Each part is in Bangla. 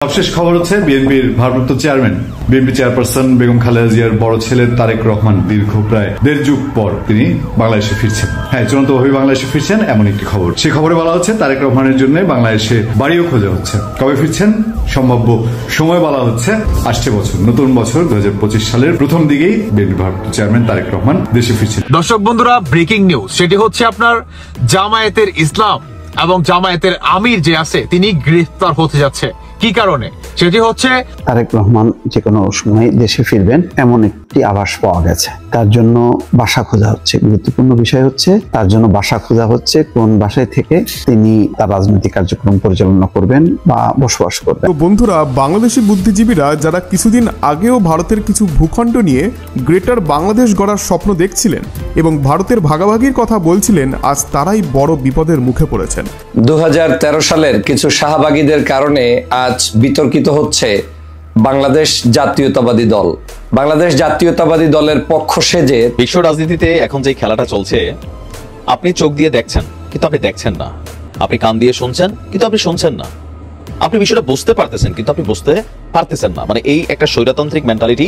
সবশেষ খবর হচ্ছে বিএনপির ভারপ্রাপ্ত chairman BNP chairperson Begum Khaleda জিয়ার বড় ছেলে তারেক রহমান দীর্ঘ প্রায় 1.5 যুগ পর তিনি বাংলাদেশে ফিরছেন। হ্যাঁ, চূড়ান্তভাবে বাংলাদেশে ফিরছেন এমন একটি খবর। সেই খবরে বলা হচ্ছে তারেক রহমানের জন্য বাংলাদেশে বাড়িও খোঁজা হচ্ছে। কবে ফিরছেন সম্ভাব্য সময় বলা হচ্ছে আসছে বছর, নতুন বছর 2025 সালের প্রথম দিকেই বিএনপি ভারপ্রাপ্ত চেয়ারম্যান তারেক রহমান দেশে ফিরছেন। দর্শক বন্ধুরা, ব্রেকিং নিউজ, সেটি হচ্ছে আপনার জামায়াতের ইসলাম এবং জামায়াতের আমির যে আছে তিনি গ্রেফতার হতে যাচ্ছে। কি কারণে? সেটি হচ্ছে তারেক রহমান যে কোনো সময় দেশে ফিরবেন এমন একটি আভাস পাওয়া গেছে। তার জন্য বাসা খোঁজা হচ্ছে। গুরুত্বপূর্ণ বিষয় হচ্ছে তার জন্য বাসা খোঁজা হচ্ছে, কোন বাসায় থেকে তিনি তার রাজনৈতিক কার্যক্রম পরিচালনা করবেন বা বসবাস করবেন। তো বন্ধুরা, বাংলাদেশি বুদ্ধিজীবীরা যারা কিছুদিন আগেও ভারতের কিছু ভূখণ্ড নিয়ে গ্রেটার বাংলাদেশ গড়ার স্বপ্ন দেখছিলেন এবং ভারতের ভাগাভাগির কথা বলছিলেন, আজ তারাই বড় বিপদের মুখে পড়েছেন। 2013 সালের কিছু শাহবাগীদের কারণে আজ বিতর্কিত হচ্ছে বাংলাদেশ জাতীয়তাবাদী দল। বাংলাদেশ জাতীয়তাবাদী দলের পক্ষ সেজে বিশ্ব রাজনীতিতে এখন যে খেলাটা চলছে, আপনি চোখ দিয়ে দেখছেন কিন্তু আপনি দেখছেন না, আপনি কান দিয়ে শুনছেন কিন্তু আপনি শুনছেন না, আপনি বিষয়টা বুঝতে পারতেছেন কিন্তু আপনি বুঝতে পারতেছেন না। মানে এই একটা স্বৈরতান্ত্রিক মেন্টালিটি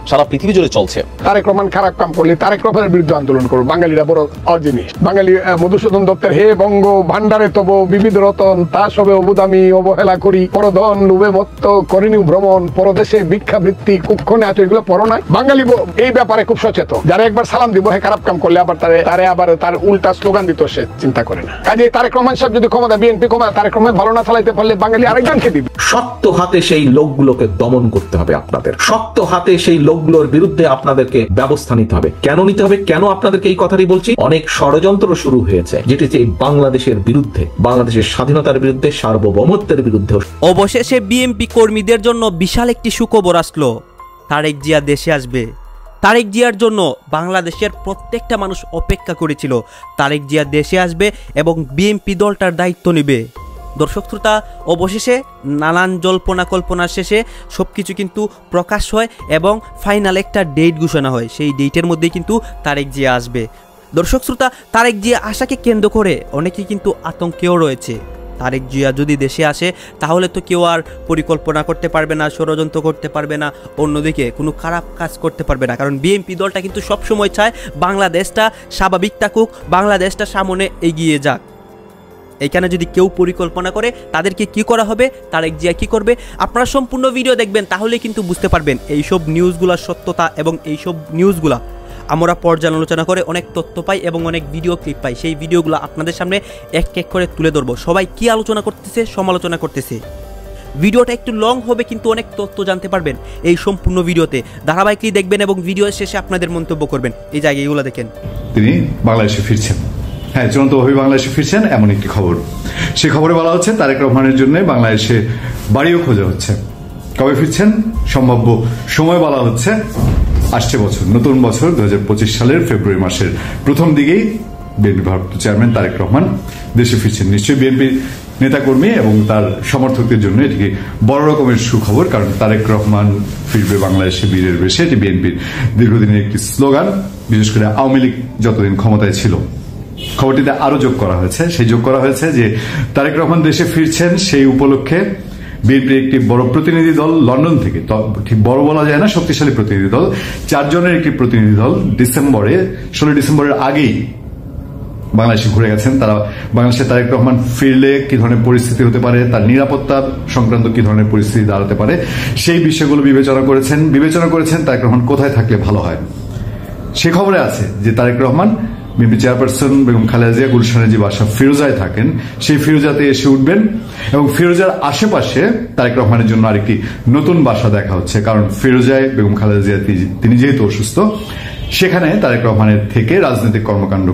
সারা পৃথিবী জুড়ে চলছে। তারেক রহমান খারাপ কাম করলে তারেক রহমানের বিরুদ্ধে আন্দোলন করবো। বাঙালিরা বড় অজিনিস। বাঙালি মধুসূদন দত্তের হে বঙ্গ ভান্ডারে তব বিবিধ রতন, তা সবে অবুদামি অবহেলা করি, পরধন লুবে মত্ত করিনি ভ্রমণ, পরদেশে ভিক্ষাবৃত্তি কুক্ষণে আছে, এগুলো পড়ো নাই। বাঙালি এই ব্যাপারে খুব সচেতন। যারা একবার সালাম দিব হে খারাপ কাম করলে আবার তারে আবার তার উল্টা স্লোগান দিত, সে চিন্তা করে না। কাজে তারেক রহমান সাহেব যদি ক্ষমতা বিএনপি ক্ষমতা তারেক রহমান ভালো না চালাইতে পারলে বাঙালি আরেকজনকে দিবে। শক্ত হাতে সেই লোকগুলোকে দমন করতে হবে আপনাদের। শক্ত হাতে সেই লোকগুলোর বিরুদ্ধে আপনাদেরকে ব্যবস্থা নিতে হবে। কেন নিতে হবে? কেন আপনাদেরকে এই কথাটি বলছি? অনেক ষড়যন্ত্র শুরু হয়েছে যেটি এই বাংলাদেশের বিরুদ্ধে, বাংলাদেশের স্বাধীনতার বিরুদ্ধে, সার্বভৌমত্বের বিরুদ্ধে। অবশেষে বিএনপি কর্মীদের জন্য বিশাল একটি সুখবর আসলো। তারেক জিয়া দেশে আসবে। তারেক জিয়ার জন্য বাংলাদেশের প্রত্যেকটা মানুষ অপেক্ষা করেছিল। তারেক জিয়া দেশে আসবে এবং বিএনপি দলটার দায়িত্ব নেবে। দর্শক শ্রোতা, অবশেষে নানান জল্পনা কল্পনার শেষে সব কিছু কিন্তু প্রকাশ হয় এবং ফাইনাল একটা ডেট ঘোষণা হয়। সেই ডেটের মধ্যেই কিন্তু তারেক জিয়া আসবে। দর্শক শ্রোতা, তারেক জিয়া আসাকে কেন্দ্র করে অনেকেই কিন্তু আতঙ্কেও রয়েছে। তারেক জিয়া যদি দেশে আসে তাহলে তো কেউ আর পরিকল্পনা করতে পারবে না, ষড়যন্ত্র করতে পারবে না, অন্যদিকে কোনো খারাপ কাজ করতে পারবে না। কারণ বিএনপি দলটা কিন্তু সবসময় চায় বাংলাদেশটা স্বাভাবিক থাকুক, বাংলাদেশটা সামনে এগিয়ে যাক। এখানে যদি কেউ পরিকল্পনা করে তাদেরকে কি করা হবে, তারেক জিয়া কি করবে, আপনারা সম্পূর্ণ ভিডিও দেখবেন তাহলে কিন্তু বুঝতে পারবেন এইসব নিউজগুলোর সত্যতা। এবং এইসব নিউজগুলা আমরা পর্যালোচনা করে অনেক তথ্য পাই এবং অনেক ভিডিও ক্লিপ পাই। সেই ভিডিওগুলো আপনাদের সামনে এক এক করে তুলে ধরবো। সবাই কি আলোচনা করতেছে, সমালোচনা করতেছে। ভিডিওটা একটু লং হবে কিন্তু অনেক তথ্য জানতে পারবেন এই সম্পূর্ণ ভিডিওতে। ধারাবাহিকলি দেখবেন এবং ভিডিও শেষে আপনাদের মন্তব্য করবেন। এই জায়গাগুলো দেখেন। তিনি বাংলাদেশে ফিরছেন। হ্যাঁ, চূড়ান্তভাবে বাংলাদেশে ফিরছেন এমন একটি খবর। সে খবরে বলা হচ্ছে তারেক রহমানের জন্য বাংলাদেশে বাড়িও খোঁজা হচ্ছে। কবে ফিরছেন সম্ভাব্য সময় বলা হচ্ছে আসছে বছর, নতুন বছর 2025 সালের ফেব্রুয়ারি মাসের প্রথম দিকেই বিএনপি ভারপ্রাপ্ত চেয়ারম্যান তারেক রহমান দেশে ফিরছেন। নিশ্চয়ই বিএনপির নেতাকর্মী এবং তার সমর্থকদের জন্য এটিকে বড় রকমের সুখবর। কারণ তারেক রহমান ফিরবে বাংলাদেশে বীরের বেশে, এটি বিএনপির দীর্ঘদিনের একটি স্লোগান, বিশেষ করে আওয়ামী লীগ যতদিন ক্ষমতায় ছিল। খবরটিতে আরো যোগ করা হয়েছে যে তারেক রহমান দেশে ফিরছেন সেই উপলক্ষে বিএনপির একটি বড় প্রতিনিধি দল লন্ডন থেকে, ঠিক বড় বলা যায় না, শক্তিশালী প্রতিনিধি দল, 4 জনের একটি প্রতিনিধি দল 16 ডিসেম্বরের আগেই বাংলাদেশে ঘুরে গেছেন। তারা বাংলাদেশে তারেক রহমান ফিরলে কি ধরনের পরিস্থিতি হতে পারে, তার নিরাপত্তা সংক্রান্ত কি ধরনের পরিস্থিতি দাঁড়াতে পারে, সেই বিষয়গুলো বিবেচনা করেছেন তারেক রহমান কোথায় থাকলে ভালো হয়। সে খবরে আছে যে তারেক রহমান বিএনপি চেয়ারপারসন বেগম খালেদা জিয়া গুলশানের যে বাসা ফিরোজায় থাকেন, সেই ফিরোজাতে এসে উঠবেন এবং ফিরোজার আশেপাশে তারেক রহমানের জন্য আরেকটি নতুন বাসা দেখা হচ্ছে। কারণ ফিরোজায় বেগম খালেদা জিয়া তিনি যেহেতু অসুস্থ, সেখানে তারেক রহমানের থেকে রাজনৈতিক কর্মকাণ্ড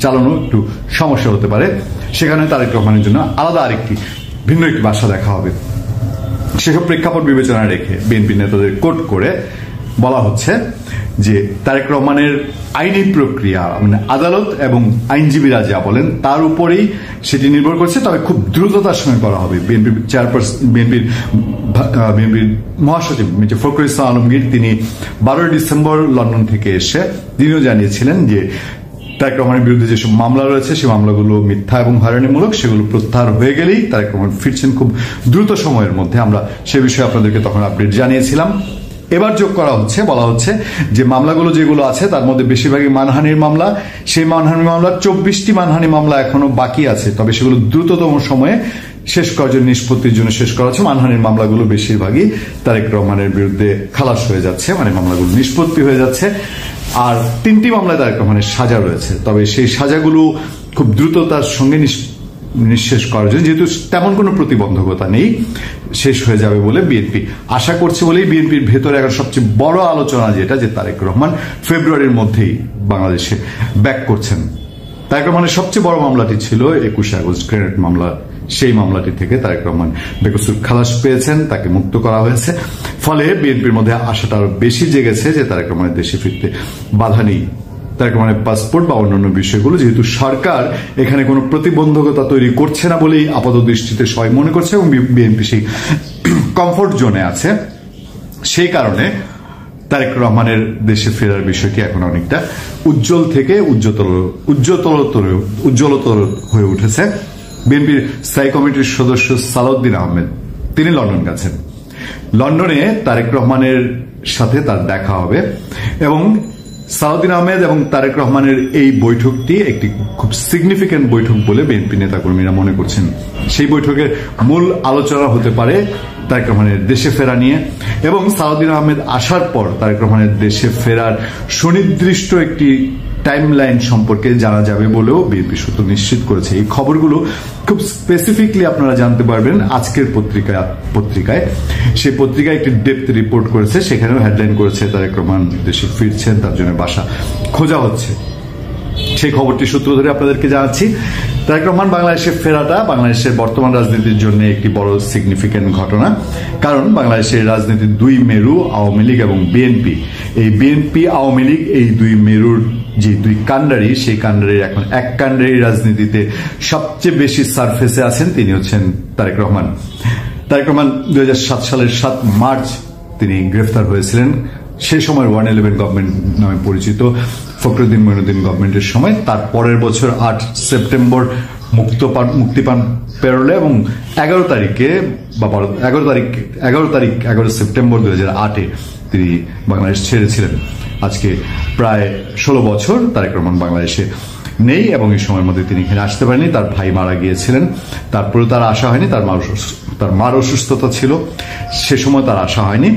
চালানো একটু সমস্যা হতে পারে। সেখানে তারেক রহমানের জন্য আলাদা আরেকটি ভিন্ন একটি বাসা দেখা হবে। সেসব প্রেক্ষাপট বিবেচনায় রেখে বিএনপি নেতাদের কোট করে বলা হচ্ছে যে তারেক রহমানের আইনি প্রক্রিয়া, মানে আদালত এবং আইনজীবীরা যা বলেন তার উপরেই সেটি নির্ভর করছে, তবে খুব দ্রুততার সঙ্গে করা হবে। বিএনপির মহাসচিব মির্জা ফখরুল ইসলাম আলমগীর তিনি 12 ডিসেম্বর লন্ডন থেকে এসে তিনিও জানিয়েছিলেন যে তারেক রহমানের বিরুদ্ধে যেসব মামলা রয়েছে সেই মামলাগুলো মিথ্যা এবং হয়রানিমূলক, সেগুলো প্রত্যাহার হয়ে গেলেই তারেক রহমান ফিরছেন খুব দ্রুত সময়ের মধ্যে। আমরা সে বিষয়ে আপনাদেরকে তখন আপডেট জানিয়েছিলাম। এবার যোগ করা হচ্ছে, বলা হচ্ছে যে মামলাগুলো যেগুলো আছে তার মধ্যে বেশিরভাগই মানহানির মামলা। সেই মানহানি মামলার 24টি মানহানি মামলা এখনো বাকি আছে, তবে সেগুলো দ্রুততম সময়ে শেষ করার জন্য, নিষ্পত্তির জন্য শেষ করা হচ্ছে। মানহানির মামলাগুলো বেশিরভাগই তারেক রহমানের বিরুদ্ধে খালাস হয়ে যাচ্ছে, মানে মামলাগুলো নিষ্পত্তি হয়ে যাচ্ছে। আর 3টি মামলায় তারেক রহমানের সাজা রয়েছে, তবে সেই সাজাগুলো খুব দ্রুততার সঙ্গে নিঃশেষ করার জন্য, যেহেতু তেমন কোনো প্রতিবন্ধকতা নেই, শেষ হয়ে যাবে বলে বিএনপি আশা করছে। বলেই বিএনপির ভেতরে এখন সবচেয়ে বড় আলোচনা যেটা, যে তারেক রহমান ফেব্রুয়ারির মধ্যেই বাংলাদেশে ব্যাক করছেন। তারেক রহমানের সবচেয়ে বড় মামলাটি ছিল 21 আগস্ট গ্রেনেড মামলা। সেই মামলাটি থেকে তারেক রহমান বেকসুর খালাস পেয়েছেন, তাকে মুক্ত করা হয়েছে। ফলে বিএনপির মধ্যে আশাটা আরো বেশি জেগেছে যে তারেক রহমানের দেশে ফিরতে বাধা নেই। তারেক রহমানের পাসপোর্ট বা অন্যান্য বিষয়গুলো, যেহেতু সরকার এখানে কোনো প্রতিবন্ধকতা তৈরি করছে না বলেই আপাত দৃষ্টিতে সবাই মনে করছে, এবং বিএনপি সেই কমফোর্ট জোনে আছে, সেই কারণে তারেক রহমানের দেশে ফেরার বিষয়টি এখন অনেকটা উজ্জ্বল থেকে উজ্জ্বলতর হয়ে উঠেছে। বিএনপির স্থায়ী কমিটির সদস্য সালাউদ্দিন আহমেদ তিনি লন্ডন গেছেন। লন্ডনে তারেক রহমানের সাথে তার দেখা হবে, এবং সালাউদ্দিন আহমেদ এবং তারেক রহমানের এই বৈঠকটি একটি খুব সিগনিফিক্যান্ট বৈঠক বলে বিএনপি নেতাকর্মীরা মনে করছেন। সেই বৈঠকের মূল আলোচনা হতে পারে তারেক রহমানের দেশে ফেরা নিয়ে, এবং সালাউদ্দিন আহমেদ আসার পর তারেক রহমানের দেশে ফেরার সুনির্দিষ্ট একটি টাইমলাইন সম্পর্কে জানা যাবে বলেও বিএনপি সূত্র নিশ্চিত করেছে। এই খবরগুলো খুব স্পেসিফিকলি আপনারা জানতে পারবেন আজকের পত্রিকায়। সেই পত্রিকায় একটি ডেপথ রিপোর্ট করেছে, সেখানেও হেডলাইন করেছে তারেক রহমান দেশে ফিরছেন, তার জন্য বাসা খোঁজা হচ্ছে। সেই খবরটি সূত্র ধরে আপনাদেরকে জানাচ্ছি। তারেক রহমান বাংলাদেশে ফেরাটা বাংলাদেশের বর্তমান রাজনীতির জন্য একটি বড় সিগনিফিক্যান্ট ঘটনা, কারণ বাংলাদেশের রাজনীতির দুই মেরু আওয়ামী লীগ এবং বিএনপি, এই বিএনপি আওয়ামী লীগ এই দুই মেরুর যে দুই কাণ্ডারি, সেই কাণ্ডারির এখন এক কাণ্ডারি রাজনীতিতে সবচেয়ে বেশি সারফেসে আছেন, তিনি হচ্ছেন তারেক রহমান। তারেক রহমান 2007 সালের 7 মার্চ তিনি গ্রেফতার হয়েছিলেন। সেই সময় 111 গভর্নমেন্ট নামে পরিচিত ফখরুদ্দিন মঈনুদ্দিন গভর্নমেন্টের সময়। তার পরের বছর 8 সেপ্টেম্বর মুক্তি পান প্যারোলে, এবং 11 সেপ্টেম্বর 2008 তিনি বাংলাদেশ ছেড়েছিলেন। আজকে প্রায় 16 বছর তারেক রহমান বাংলাদেশে নেই, এবং এই সময়ের মধ্যে তিনি এখানে আসতে পারেননি। তার ভাই মারা গিয়েছিলেন, তারপরে তার আসা হয়নি। তার মার অসুস্থতা ছিল, সে সময় তার আসা হয়নি।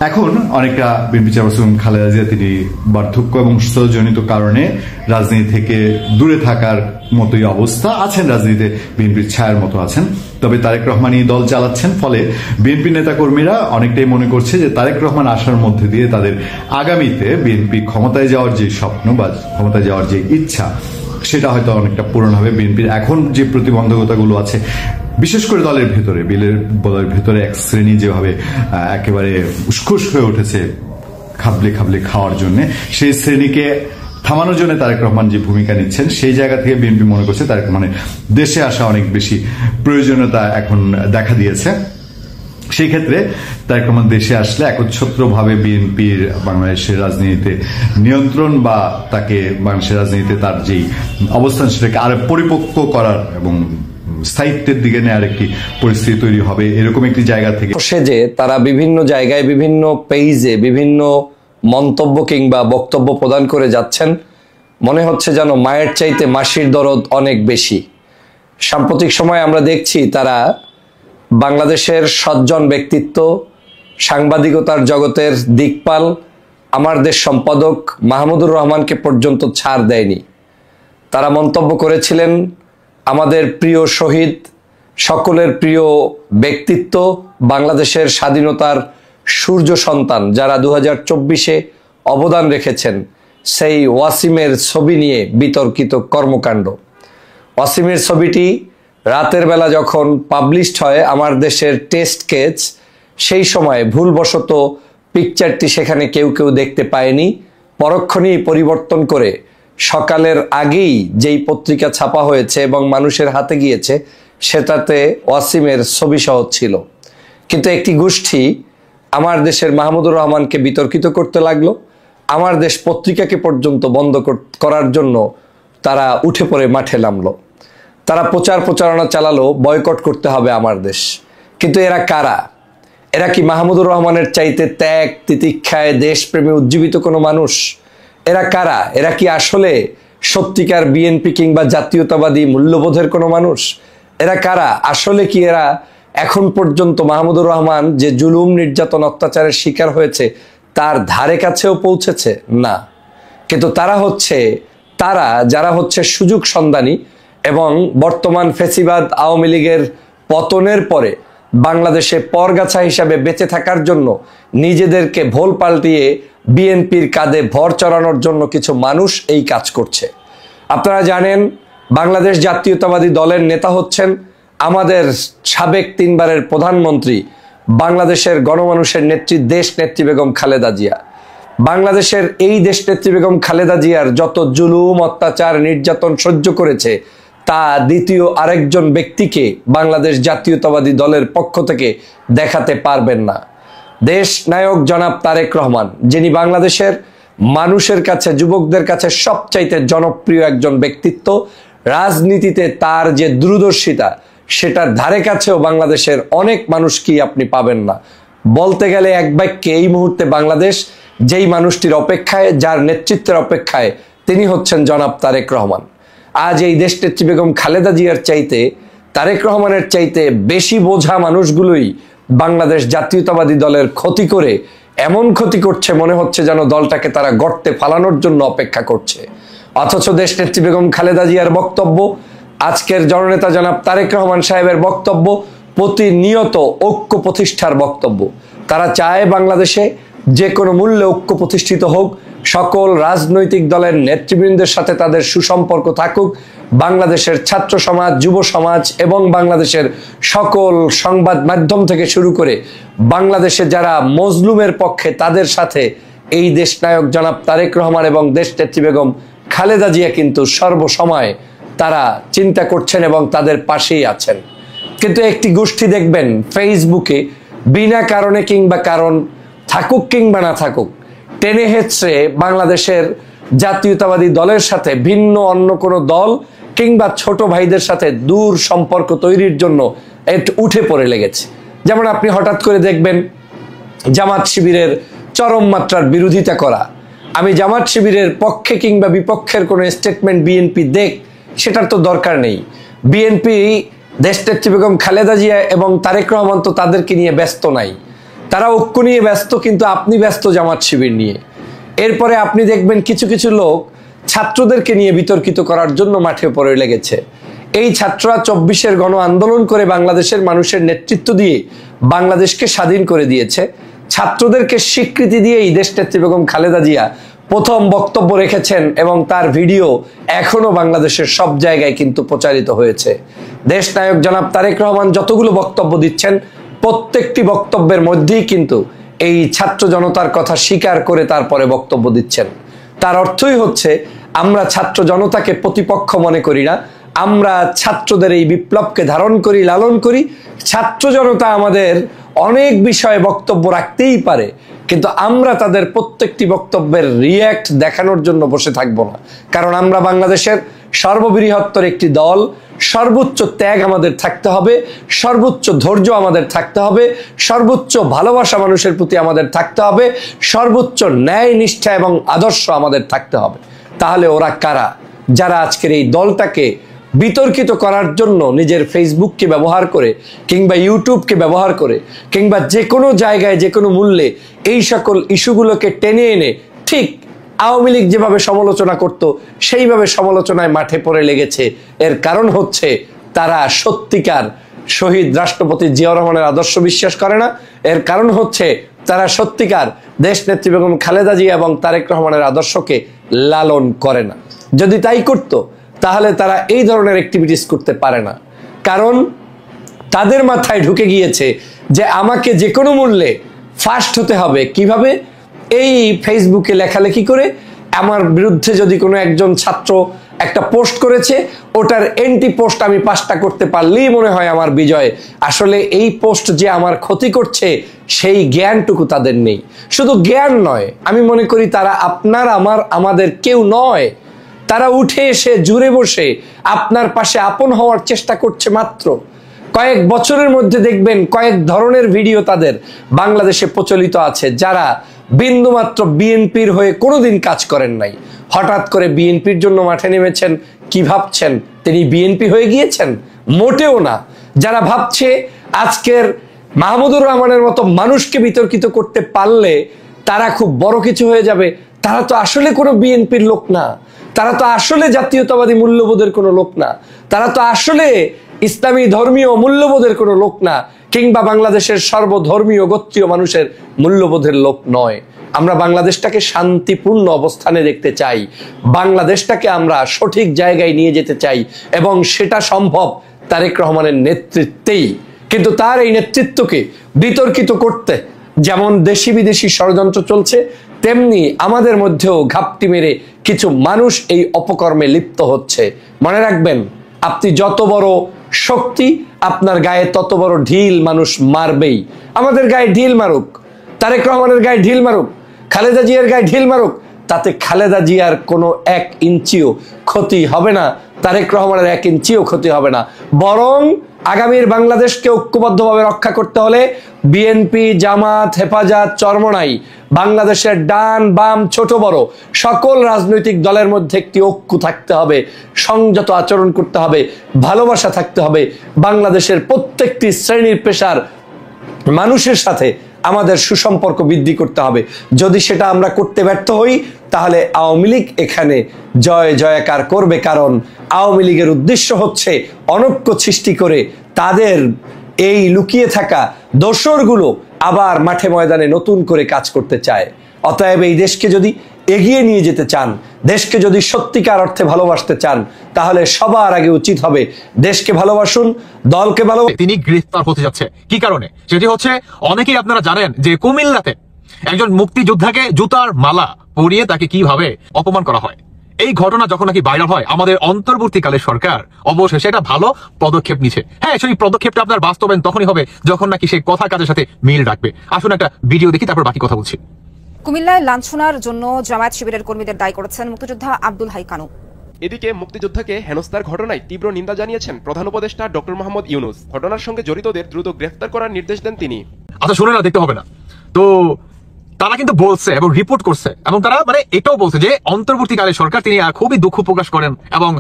এখন অনেকটা বিএনপি চেয়ারপারসন খালেদা জিয়া তিনি বার্ধক্য এবং সুস্থজনিত কারণে রাজনীতি থেকে দূরে থাকার মতোই অবস্থা আছেন, রাজনীতিতে বিএনপির ছায়ার মতো আছেন। তবে তারেক রহমানই দল চালাচ্ছেন, ফলে বিএনপি নেতাকর্মীরা অনেকটাই মনে করছে যে তারেক রহমান আসার মধ্যে দিয়ে তাদের আগামীতে বিএনপি ক্ষমতায় যাওয়ার যে স্বপ্ন বা ক্ষমতায় যাওয়ার যে ইচ্ছা, সেটা হয়তো অনেকটা পূরণ হবে। বিএনপির এখন যে প্রতিবন্ধকতাগুলো আছে, বিশেষ করে দলের ভেতরে এক শ্রেণী যেভাবে একেবারে উস্কুস হয়ে উঠেছে খাবলে খাওয়ার জন্য, সেই শ্রেণীকে থামানোর জন্য তারেক রহমান যে ভূমিকা নিচ্ছেন, সেই জায়গা থেকে বিএনপি মনে করছে তারেক রহমানের দেশে আসা অনেক বেশি প্রয়োজনীয়তা এখন দেখা দিয়েছে। সেই ক্ষেত্রে তারেক রহমান দেশে আসলে একচ্ছত্রভাবে বিএনপির বাংলাদেশের রাজনীতিতে নিয়ন্ত্রণ বা তাকে বাংলাদেশের রাজনীতিতে তার যেই অবস্থান সেটাকে আরো পরিপক্ক করার এবং স্থায়িত্বের দিকে নেওয়ার একটি পরিস্থিতি তৈরি হবে, এরকম একটি জায়গা থেকে যে তারা বিভিন্ন জায়গায় বিভিন্ন পেজে বিভিন্ন মন্তব্য কিংবা বক্তব্য প্রদান করে যাচ্ছেন। মনে হচ্ছে যেন মায়ের চাইতে মাসির দরদ অনেক বেশি। সাম্প্রতিক সময় আমরা দেখছি তারা বাংলাদেশের সজ্জন ব্যক্তিত্ব, সাংবাদিকতার জগতের দিকপাল, আমার দেশ সম্পাদক মাহমুদুর রহমানকে পর্যন্ত ছাড় দেয়নি। তারা মন্তব্য করেছিলেন আমাদের প্রিয় শহীদ, সকলের প্রিয় ব্যক্তিত্ব, বাংলাদেশের স্বাধীনতার সূর্য সন্তান যারা 2024-এ অবদান রেখেছেন, সেই ওয়াসিমের ছবি নিয়ে বিতর্কিত কর্মকাণ্ড। ওয়াসিমের ছবিটি রাতের বেলা যখন পাবলিশড হয় আমার দেশের টেস্ট কেস, সেই সময় ভুলবশত পিকচারটি সেখানে কেউ দেখতে পায়নি। পরক্ষণেই পরিবর্তন করে সকালের আগেই যেই পত্রিকা ছাপা হয়েছে এবং মানুষের হাতে গিয়েছে সেটাতে ওয়াসিমের ছবি সহ ছিল। কিন্তু একটি গোষ্ঠী আমার দেশের মাহমুদুর রহমানকে বিতর্কিত করতে লাগলো, আমার দেশ পত্রিকাকে পর্যন্ত বন্ধ করার জন্য তারা উঠে পড়ে মাঠে নামলো। তারা প্রচারণা চালালো বয়কট করতে হবে আমার দেশ। কিন্তু এরা কারা? এরা কি মাহমুদুর রহমানের চাইতে ত্যাগ তিতিক্ষায় দেশপ্রেমে উজ্জীবিত কোনো মানুষ? এরা কারা? এরা কি আসলে সত্যিকার বিএনপি কিংবা জাতীয়তাবাদী মূল্যবোধের কোনো মানুষ? এরা কারা? আসলে কি এরা এখন পর্যন্ত মাহমুদুর রহমান যে জুলুম নির্যাতন অত্যাচারের শিকার হয়েছে তার ধারে কাছেও পৌঁছেছে? না। কিন্তু তারা যারা হচ্ছে সুযোগ সন্ধানী এবং বর্তমান ফ্যাসিবাদ আওয়ামী লীগের পতনের পরে বাংলাদেশে পরগাছা হিসাবে বেঁচে থাকার জন্য নিজেদেরকে ভোল পাল্টিয়ে বিএনপির কাঁধে ভর চড়ানোর জন্য কিছু মানুষ এই কাজ করছে। আপনারা জানেন বাংলাদেশ জাতীয়তাবাদী দলের নেতা হচ্ছেন আমাদের সাবেক 3 বারের প্রধানমন্ত্রী, বাংলাদেশের গণমানুষের নেত্রী দেশ নেত্রী বেগম খালেদা জিয়া। বাংলাদেশের এই দেশ নেত্রী বেগম খালেদা জিয়ার যত জুলুম অত্যাচার নির্যাতন সহ্য করেছে তা দ্বিতীয় আরেকজন ব্যক্তিকে বাংলাদেশ জাতীয়তাবাদী দলের পক্ষ থেকে দেখাতে পারবেন না। দেশ নায়ক জনাব তারেক রহমান, যিনি বাংলাদেশের মানুষের কাছে, যুবকদের কাছে সবচাইতে জনপ্রিয় একজন ব্যক্তিত্ব, রাজনীতিতে তার যে দূরদর্শিতা সেটার ধারে কাছেও বাংলাদেশের অনেক মানুষকেই আপনি পাবেন না। বলতে গেলে এক বাক্যে এই মুহূর্তে বাংলাদেশ যেই মানুষটির অপেক্ষায়, যার নেতৃত্বের অপেক্ষায়, তিনি হচ্ছেন জনাব তারেক রহমান। আজ এই দেশ নেত্রী বেগম খালেদা জিয়ার চাইতে, তারেক রহমানের চাইতে বেশি বোঝা মানুষগুলোই বাংলাদেশ জাতীয়তাবাদী দলের ক্ষতি করে এমন ক্ষতি করছে মনে হচ্ছে যেন দলটাকে তারা গর্তে ফালানোর জন্য অপেক্ষা করছে। অথচ দেশ নেত্রী বেগম খালেদা জিয়ার বক্তব্য, আজকের জননেতা জনাব তারেক রহমান সাহেবের বক্তব্য প্রতিনিয়ত ঐক্য প্রতিষ্ঠার বক্তব্য। তারা চায় বাংলাদেশে যে কোনো মূল্যে ঐক্য প্রতিষ্ঠিত হোক, সকল রাজনৈতিক দলের নেতৃবৃন্দের সাথে তাদের সুসম্পর্ক থাকুক, বাংলাদেশের ছাত্র সমাজ, যুব সমাজ এবং বাংলাদেশের সকল সংবাদ মাধ্যম থেকে শুরু করে বাংলাদেশে যারা মজলুমের পক্ষে তাদের সাথে এই দেশনায়ক জনাব তারেক রহমান এবং দেশ নেত্রী বেগম খালেদা জিয়া কিন্তু সর্বসময় তারা চিন্তা করছেন এবং তাদের পাশেই আছেন। কিন্তু একটি গোষ্ঠী দেখবেন ফেসবুকে বিনা কারণে কিংবা কারণ থাকুক কিংবা না থাকুক টেনে হেঁচড়ে বাংলাদেশের জাতীয়তাবাদী দলের সাথে ভিন্ন অন্য কোনো দল কিংবা ছোট ভাইদের সাথে দূর সম্পর্ক তৈরির জন্য একটু উঠে পড়ে লেগেছে। যেমন আপনি হঠাৎ করে দেখবেন জামাত শিবিরের চরম মাত্রার বিরোধিতা করা। আমি জামাত শিবিরের পক্ষে কিংবা বিপক্ষের কোনো স্টেটমেন্ট বিএনপি দেখ, সেটার তো দরকার নেই। বিএনপি দেশনেত্রী বেগম খালেদা জিয়া এবং তারেক রহমান তো তাদেরকে নিয়ে ব্যস্ত নাই, তারা ঐক্য নিয়ে ব্যস্ত, কিন্তু আপনি ব্যস্ত জামাত শিবির নিয়ে। এরপরে আপনি দেখবেন কিছু কিছু লোক ছাত্রদেরকে নিয়ে বিতর্কিত করার জন্য মাঠে পড়ে লেগেছে। এই ছাত্ররা 24-এর গণ আন্দোলন করে বাংলাদেশের মানুষের নেতৃত্ব দিয়ে বাংলাদেশকে স্বাধীন করে দিয়েছে। ছাত্রদেরকে স্বীকৃতি দিয়ে এই দেশনেত্রী বেগম খালেদা জিয়া প্রথম বক্তব্য রেখেছেন এবং তার ভিডিও এখনো বাংলাদেশের সব জায়গায় কিন্তু প্রচারিত হয়েছে। দেশ নায়ক জনাব তারেক রহমান যতগুলো বক্তব্য দিচ্ছেন প্রত্যেকটি বক্তব্যের মধ্যেই কিন্তু এই ছাত্র জনতার কথা স্বীকার করে তারপরে বক্তব্য দিচ্ছেন। তার অর্থই হচ্ছে আমরা ছাত্র জনতাকে প্রতিপক্ষ মনে করি না, আমরা ছাত্রদের এই বিপ্লবকে ধারণ করি, লালন করি। ছাত্র জনতা আমাদের অনেক বিষয়ে বক্তব্য রাখতেই পারে, কিন্তু আমরা তাদের প্রত্যেকটি বক্তব্যের রিয়্যাক্ট দেখানোর জন্য বসে থাকবো না। কারণ আমরা বাংলাদেশের সর্ববৃহত্তর একটি দল, সর্বোচ্চ ত্যাগ আমাদের থাকতে হবে, সর্বোচ্চ ধৈর্য আমাদের থাকতে হবে, সর্বোচ্চ ভালোবাসা মানুষের প্রতি আমাদের থাকতে হবে, সর্বোচ্চ ন্যায় নিষ্ঠা এবং আদর্শ আমাদের থাকতে হবে। তাহলে ওরা কারা যারা আজকের এই দলটাকে বিতর্কিত করার জন্য নিজের ফেসবুককে ব্যবহার করে কিংবা ইউটিউবকে ব্যবহার করে কিংবা যে কোনো জায়গায় যে কোনো মূল্যে এই সকল ইস্যুগুলোকে টেনে এনে ঠিক আওয়ামী লীগ যেভাবে সমালোচনা করত সেইভাবে সমালোচনায় মাঠে পড়ে লেগেছে। এর কারণ হচ্ছে তারা সত্যিকার শহীদ রাষ্ট্রপতি জিয়াউর রহমানের আদর্শ বিশ্বাস করে না। এর কারণ হচ্ছে তারা সত্যিকার দেশ নেত্রী বেগম খালেদা জিয়া এবং তারেক রহমানের আদর্শকে লালন করে না। যদি তাই করত তাহলে তারা এই ধরনের অ্যাক্টিভিটিস করতে পারে না। কারণ তাদের মাথায় ঢুকে গিয়েছে যে আমাকে যে কোনো মূল্যে ফার্স্ট হতে হবে। কিভাবে? এই ফেসবুকে লেখালেখি করে। আমার বিরুদ্ধে যদি কোনো একজন ছাত্র একটা পোস্ট করেছে, ওটার এন্টি পোস্ট আমি 5টা করতে পারলেই মনে হয় আমার বিজয়। আসলে এই পোস্ট যে আমার ক্ষতি করছে সেই জ্ঞানটুকু তাদের নেই। শুধু জ্ঞান নয়, আমি মনে করি তারা আপনার আমাদের কেউ নয়। তারা উঠে এসে জুড়ে বসে আপনার পাশে আপন হওয়ার চেষ্টা করছে মাত্র। কয়েক বছরের মধ্যে দেখবেন কয়েক ধরনের ভিডিও তাদের বাংলাদেশে প্রচলিত আছে, যারা বিন্দুমাত্র বিএনপির হয়ে কোনোদিন কাজ করেন নাই, হঠাৎ করে বিএনপির জন্য মাঠে নেমেছেন। কি ভাবছেন তিনি বিএনপি হয়ে গিয়েছেন? মোটেও না। যারা ভাবছে আজকের মাহমুদুর রহমানের মতো মানুষকে বিতর্কিত করতে পারলে তারা খুব বড় কিছু হয়ে যাবে, তারা তো আসলে কোনো বিএনপির লোক না, তারা তো আসলে জাতীয়তাবাদী মূল্যবোধের কোনো লোক না, তারা তো আসলে ইসলামী ধর্মীয় মূল্যবোধের কোনো লোক না, কিংবা বাংলাদেশের সর্বধর্মীয় গোত্রীয় মানুষের মূল্যবোধের লোক নয়। আমরা বাংলাদেশটাকে শান্তিপূর্ণ অবস্থানে দেখতে চাই, বাংলাদেশটাকে আমরা সঠিক জায়গায় নিয়ে যেতে চাই, এবং সেটা সম্ভব তারেক রহমানের নেতৃত্বেই। কিন্তু তার এই নেতৃত্বকে বিতর্কিত করতে যেমন দেশি বিদেশি ষড়যন্ত্র চলছে, তেমনি আমাদের মধ্যেও ঘাপটি মেরে কিছু মানুষ এই অপকর্মে লিপ্ত হচ্ছে। মনে রাখবেন, আপনি যত বড় শক্তি, আপনার গায়ে তত বড় ঢিল মানুষ মারবেই। আমাদের গায়ে ঢিল মারুক, তারেক রহমানের গায়ে ঢিল মারুক, খালেদা জিয়ার গায়ে ঢিল মারুক, তাতে খালেদা জিয়ার কোনো 1 ইঞ্চিও ক্ষতি হবে না, তারেক রহমানের 1 ইঞ্চিও ক্ষতি হবে না। বরং আগামীর বাংলাদেশকে ঐক্যবদ্ধভাবে রক্ষা করতে হলে বিএনপি, জামাত, হেফাজত, চরমনাই, বাংলাদেশের ডান বাম ছোট বড় সকল রাজনৈতিক দলের মধ্যে একটি ঐক্য থাকতে হবে, সংযত আচরণ করতে হবে, ভালোবাসা থাকতে হবে। বাংলাদেশের প্রত্যেকটি শ্রেণীর পেশার মানুষের সাথে আমাদের সুসম্পর্ক বৃদ্ধি করতে হবে। যদি সেটা আমরা করতে ব্যর্থ হই, তাহলে আওয়ামী লীগ এখানে জয় জয়কার করবে, কারণ আওয়ামী লীগের উদ্দেশ্য হচ্ছে অনৈক্য সৃষ্টি করে তাদের এই লুকিয়ে থাকা দোসরগুলো আবার মাঠে ময়দানে নতুন করে কাজ করতে চায়। অতএব এই দেশকে যদি এগিয়ে নিয়ে যেতে চান, দেশকে যদি সত্যিকার অর্থে ভালোবাসতে চান, তাহলে সবার আগে উচিত হবে দেশকে ভালোবাসুন, দলকে ভালোবাসুন। তিনি গ্রেফতার হতে যাচ্ছে কি কারণে? সেটি হচ্ছে, অনেকেই আপনারা জানেন যে কুমিল্লাতে একজন মুক্তিযোদ্ধাকে জুতার মালা পরিয়ে তাকে কিভাবে অপমান করা হয়। এই ঘটনা যখন নাকি ভাইরাল হয়, আমাদের অন্তর্বর্তীকালে সরকার অবশেষে একটা ভালো পদক্ষেপ নিচ্ছে। হ্যাঁ, সেই পদক্ষেপটা আপনার বাস্তবায়ন তখনই হবে যখন নাকি সেই কথা কাজের সাথে মিল রাখবে। আসুন একটা ভিডিও দেখি, তারপর বাকি কথা বলছি। কুমিল্লায় লাঞ্ছনার জন্য জামায়াত শিবিরের কর্মীদের দায়ী করেছেন মুক্তিযোদ্ধা আব্দুল হাই কানু। এদিকে মুক্তিযোদ্ধাকে হেনস্থার ঘটনায় তীব্র নিন্দা জানিয়েছেন প্রধান উপদেষ্টা ডক্টর মোহাম্মদ ইউনূস। ঘটনার সঙ্গে জড়িতদের দ্রুত গ্রেফতার করার নির্দেশ দেন তিনি। আচ্ছা শুনে না, দেখতে হবে না তো, তারা কিন্তু বলছে এবং রিপোর্ট করছে, এবং তারা মানে এটাও বলছে যে অন্তর্বর্তীকালে সরকার তিনি খুবই দুঃখ প্রকাশ করেন, এবং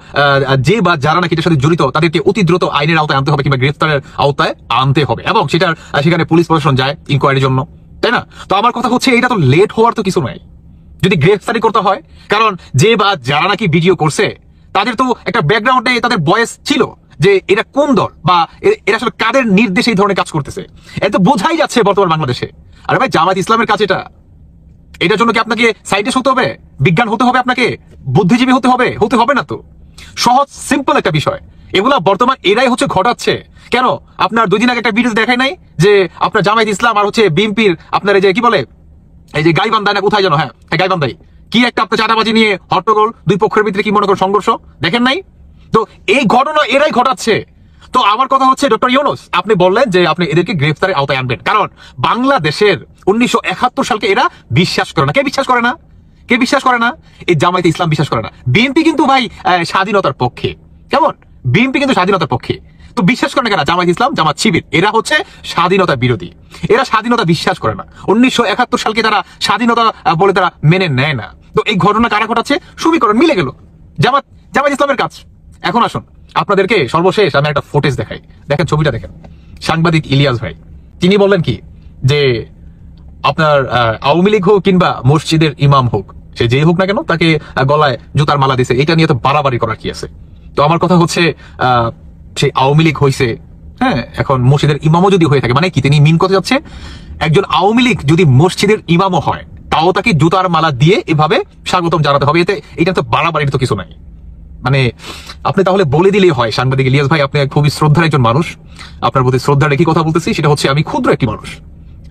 যে বা যারা নাকি এটার সাথে জড়িত তাদেরকে অতি দ্রুত আইনের আওতায় আনতে হবে, কিংবা গ্রেফতারের আওতায় আনতে হবে, এবং সেখানে পুলিশ প্রশাসন যায় ইনকোয়ারির জন্য, তাই না? তো আমার কথা হচ্ছে, এটা তো লেট হওয়ার তো কিছু নাই যদি গ্রেফতারি করতে হয়, কারণ যে বা যারা নাকি ভিডিও করছে তাদের তো একটা ব্যাকগ্রাউন্ডে তাদের বয়স ছিল যে এটা কোন দল বা এরা আসলে কাদের নির্দেশে এই ধরনের কাজ করতেছে, এটা তো বোঝাই যাচ্ছে বর্তমান বাংলাদেশে। আরে ভাই, জামায়াত ইসলামের কাছে এটার জন্য কি আপনাকে সাইন্টিস্ট হতে হবে, বিজ্ঞান হতে হবে, আপনাকে বুদ্ধিজীবী হতে হবে না তো। সহজ সিম্পল একটা বিষয়, এগুলা বর্তমান এরাই হচ্ছে ঘটাচ্ছে। কেন আপনার 2 দিন আগে একটা ভিডিও দেখাই নাই যে আপনার জামায়াত ইসলাম আর হচ্ছে বিএনপির আপনার এই যে কি বলে, এই যে গাইবান্ধায় না কোথায় যেন, হ্যাঁ গাইবান্ধায় কি একটা আপনার চাঁদাবাজি নিয়ে হট্টগোল, 2 পক্ষের ভিতরে কি মনে করেন সংঘর্ষ, দেখেন নাই? তো এই ঘটনা এরাই ঘটাচ্ছে। তো আমার কথা হচ্ছে, ডক্টর ইউনূস আপনি বললেন যে আপনি এদেরকে গ্রেফতারের আওতায় আনবেন, কারণ বাংলাদেশের 1971 সালকে এরা বিশ্বাস করে না। কে বিশ্বাস করে না? এই জামায়াতে ইসলাম বিশ্বাস করে না। বিএনপি কিন্তু ভাই স্বাধীনতার পক্ষে, কেমন? বিএনপি কিন্তু স্বাধীনতার পক্ষে, তো বিশ্বাস করে না কেন? জামায়াত ইসলাম, জামাত শিবির এরা হচ্ছে স্বাধীনতা বিরোধী, এরা স্বাধীনতা বিশ্বাস করে না। 1971 সালকে তারা স্বাধীনতা বলে তারা মেনে নেয় না। তো এই ঘটনা কারা ঘটাচ্ছে? সমীকরণ মিলে গেল, জামায়াত ইসলামের কাজ। এখন আসুন আপনাদেরকে সর্বশেষ আমি একটা ফুটেজ দেখাই, দেখেন ছবিটা দেখেন। সাংবাদিক ইলিয়াস ভাই তিনি বললেন কি, যে আপনার আওয়ামী লীগ হোক কিংবা মসজিদের ইমাম হোক, সে যেই হোক না কেন, তাকে গলায় জুতার মালা দিছে, এটা নিয়ে তো বাড়াবাড়ি করার কি আছে? তো আমার কথা হচ্ছে, সেই আওয়ামী লীগ হয়েছে, হ্যাঁ, এখন মসজিদের ইমামও যদি হয়ে থাকে, মানে কি তিনি মিন করতে যাচ্ছে, একজন আওয়ামী লীগ যদি মসজিদের ইমামও হয়, তাও তাকে জুতার মালা দিয়ে এভাবে স্বাগতম জানাতে হবে। এটা তো বাড়াবাড়ির তো কিছু নাই। মানে আপনি তাহলে বলে দিলেই হয়। সাংবাদিক ইলিয়াস ভাই, আপনি খুবই শ্রদ্ধার একজন মানুষ, আপনার প্রতি শ্রদ্ধা রেখে কথা বলতেছি, সেটা হচ্ছে আমি ক্ষুদ্র একটি মানুষ,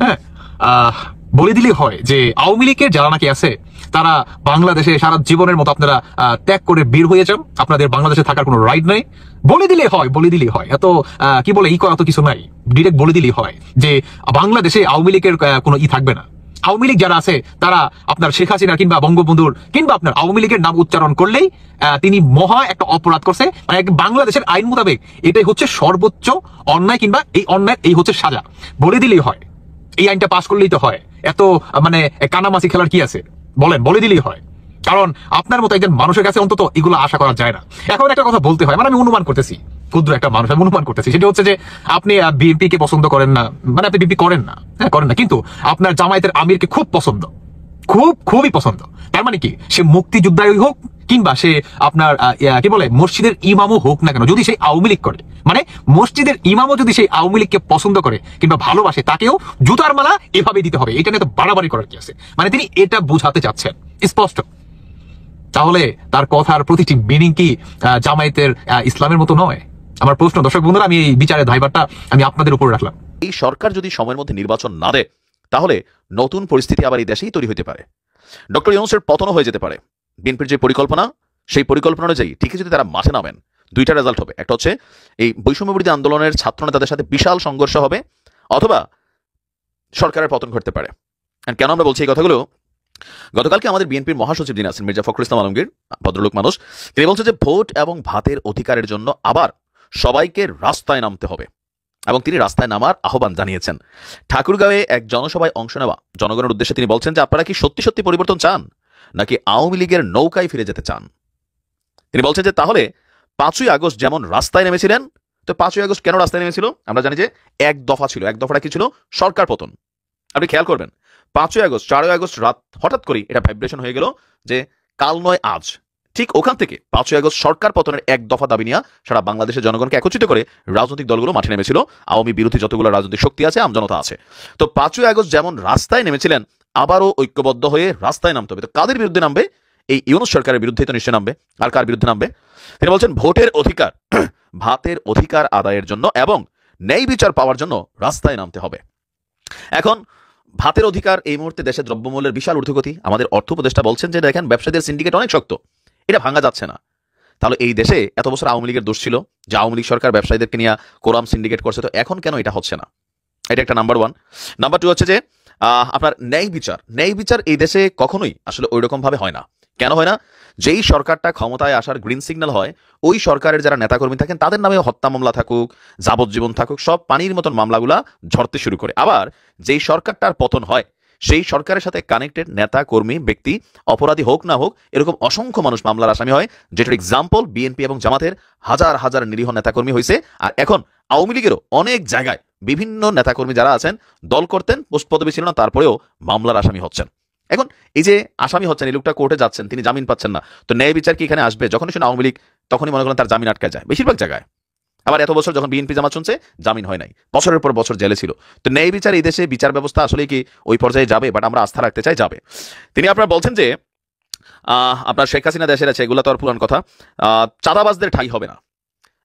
হ্যাঁ, বলে দিলেই হয় যে আওয়ামী লীগের যারা নাকি আছে তারা বাংলাদেশে সারা জীবনের মতো আপনারা ত্যাগ করে বের হয়ে যান, আপনাদের বাংলাদেশে থাকার কোনো রাইট নাই। বলে দিলেই হয়, এত কি বলে ই করা তো কিছু নাই, ডিরেক্ট বলে দিলেই হয় যে বাংলাদেশে আওয়ামী লীগের কোনো ই থাকবে না, আওয়ামী লীগ যারা আছে তারা আপনার শেখ হাসিনা কিংবা বঙ্গবন্ধুর কিংবা আপনার আওয়ামী লীগের নাম উচ্চারণ করলেই তিনি মহা একটা অপরাধ করছে, মানে বাংলাদেশের আইন মোতাবেক এটাই হচ্ছে সর্বোচ্চ অন্যায়, কিংবা এই অন্যায় এই হচ্ছে সাজা, বলে দিলেই হয়। এই আইনটা পাশ করলেই তো হয়, এত মানে কানামাছি খেলার কি আছে বলেন, বলে দিলেই হয়। কারণ আপনার মতো একজন মানুষের কাছে অন্তত এগুলো আশা করা যায় না। এখন একটা কথা বলতে হয়, মানে আমি অনুমান করতেছি, ক্ষুদ্র একটা মানুষ আমি অনুমান করতেছি, সেটা হচ্ছে যে আপনি বিএনপি কে পছন্দ করেন না, মানে আপনি বিএনপি করেন না, হ্যাঁ করেন না, কিন্তু আপনার জামায়াতের আমিরকে খুব পছন্দ, খুবই পছন্দ। তার মানে কি, সে মুক্তিযোদ্ধাই হোক কিংবা সে আপনার কি বলে মসজিদের ইমামও হোক না কেন, যদি সেই আওয়ামী লীগ করে, মানে মসজিদের ইমামও যদি সেই আওয়ামী লীগকে পছন্দ করে কিংবা ভালোবাসে, তাকেও জুতার মালা এভাবে দিতে হবে। এটা নিয়ে তো বাড়াবাড়ি করার কি আছে, মানে তিনি এটা বোঝাতে চাচ্ছেন স্পষ্ট। তাহলে তার কথার প্রতিটি মিনিং কি জামায়াতের ইসলামের মতো নয়? আমার প্রশ্ন, দর্শক বন্ধুরা, আমি এই বিচারের দায়ভারটা আমি আপনাদের উপর রাখলাম। এই সরকার যদি সময়ের মধ্যে নির্বাচন না দেয়, তাহলে নতুন পরিস্থিতি আবার এই দেশেই তৈরি হতে পারে। ডক্টর ইউনূসের পতনও হয়ে যেতে পারে। বিএনপির যে পরিকল্পনা, সেই পরিকল্পনা অনুযায়ী ঠিকই যদি তারা মাঠে নামেন, দুইটা রেজাল্ট হবে। একটা হচ্ছে এই বৈষম্য বিরোধী আন্দোলনের ছাত্র নেতাদের সাথে বিশাল সংঘর্ষ হবে, অথবা সরকারের পতন ঘটতে পারে। কেন আমরা বলছি এই কথাগুলো? গতকালকে আমাদের বিএনপির মহাসচিব যিনি আছেন মির্জা ফখরুল ইসলাম আলমগীর, ভদ্রলোক মানুষ, তিনি বলছে যে ভোট এবং ভাতের অধিকারের জন্য আবার সবাইকে রাস্তায় নামতে হবে, এবং তিনি রাস্তায় নামার আহ্বান জানিয়েছেন। ঠাকুরগাঁওয়ে এক জনসভায় অংশ নেওয়া জনগণের উদ্দেশ্যে তিনি বলছেন যে আপনারা কি সত্যি সত্যি পরিবর্তন চান, নাকি আওয়ামী লীগের নৌকায় ফিরে যেতে চান? তিনি বলছেন যে তাহলে 5ই আগস্ট যেমন রাস্তায় নেমেছিলেন, তো 5ই আগস্ট কেন রাস্তায় নেমেছিল? আমরা জানি যে এক দফা ছিল। এক দফাটা কি ছিল? সরকার পতন। আপনি খেয়াল করবেন 5ই আগস্ট 4ই আগস্ট রাত হঠাৎ করে এটা ভাইব্রেশন হয়ে গেল যে কাল নয় আজ। ঠিক ওখান থেকে 5ই আগস্ট সরকার পতনের এক দফা দাবি নিয়ে সারা বাংলাদেশের জনগণকে একত্রিত করে রাজনৈতিক দলগুলো মাঠে নেমেছিল। আওয়ামী বিরোধী যতগুলো রাজনৈতিক শক্তি আছে, আমজনতা আছে। তো 5ই আগস্ট যেমন রাস্তায় নেমেছিলেন, আবারও ঐক্যবদ্ধ হয়ে রাস্তায় নামতে হবে। তো কাদের বিরুদ্ধে নামবে? এই ইউনূস সরকারের বিরুদ্ধেই তো নিশ্চয় নামবে। আর কার বিরুদ্ধে নামবে? তিনি বলছেন ভোটের অধিকার, ভাতের অধিকার আদায়ের জন্য এবং ন্যায় বিচার পাওয়ার জন্য রাস্তায় নামতে হবে। এখন ভাতের অধিকার, এই মুহূর্তে দেশের দ্রব্যমূল্যের বিশাল ঊর্ধ্বগতি। আমাদের অর্থ উপদেষ্টা বলছেন যে দেখেন ব্যবসায়ীদের সিন্ডিকেট অনেক শক্ত, এটা ভাঙা যাচ্ছে না। তাহলে এই দেশে এত বছর আওয়ামী লীগের দোষ ছিল যে আওয়ামী লীগ সরকার ব্যবসায়ীদেরকে নিয়ে কোরাম সিন্ডিকেট করছে, তো এখন কেন এটা হচ্ছে না? এটা একটা নাম্বার 1। নাম্বার 2 হচ্ছে যে আপনার ন্যায় বিচার এই দেশে কখনোই আসলে ওই রকম ভাবে হয় না। কেন হয় না? যেই সরকারটা ক্ষমতায় আসার গ্রিন সিগন্যাল হয়, ওই সরকারের যারা নেতাকর্মী থাকেন তাদের নামে হত্যা মামলা থাকুক, যাবজ্জীবন থাকুক, সব পানির মতন মামলাগুলা ঝরতে শুরু করে। আবার যেই সরকারটার পতন হয়, সেই সরকারের সাথে কানেক্টেড নেতা কর্মী ব্যক্তি অপরাধী হোক না হোক, এরকম অসংখ্য মানুষ মামলার আসামি হয়, যেটার এক্সাম্পল বিএনপি এবং জামাতের হাজার হাজার নিরীহ নেতাকর্মী হয়েছে। আর এখন আওয়ামী লীগেরও অনেক জায়গায় বিভিন্ন নেতাকর্মী যারা আছেন, দল করতেন, পোস্ট পদবি ছিল না, তারপরেও মামলার আসামি হচ্ছেন। এখন এই যে আসামি হচ্ছেন, এই লোকটা কোর্টে যাচ্ছেন, তিনি জামিন পাচ্ছেন না, তো ন্যায় বিচার কি এখানে আসবে? যখনই শুনে আওয়ামী লীগ, তখনই মনে করেন তার জামিন আটকে যায় বেশিরভাগ জায়গায়। আবার এত বছর যখন বিএনপি জামাত শুনছে, জামিন হয় নাই, বছরের পর বছর জেলে ছিল। তো ন্যায় বিচার এই দেশে, বিচার ব্যবস্থা আসলে কি ওই পর্যায়ে যাবে? বাট আমরা আস্থা রাখতে চাই যাবে। তিনি আপনারা বলছেন যে আপনার শেখ হাসিনা দেশের আছে, এগুলো তো আর পুরান কথা, চাঁদাবাজদের ঠাঁই হবে না।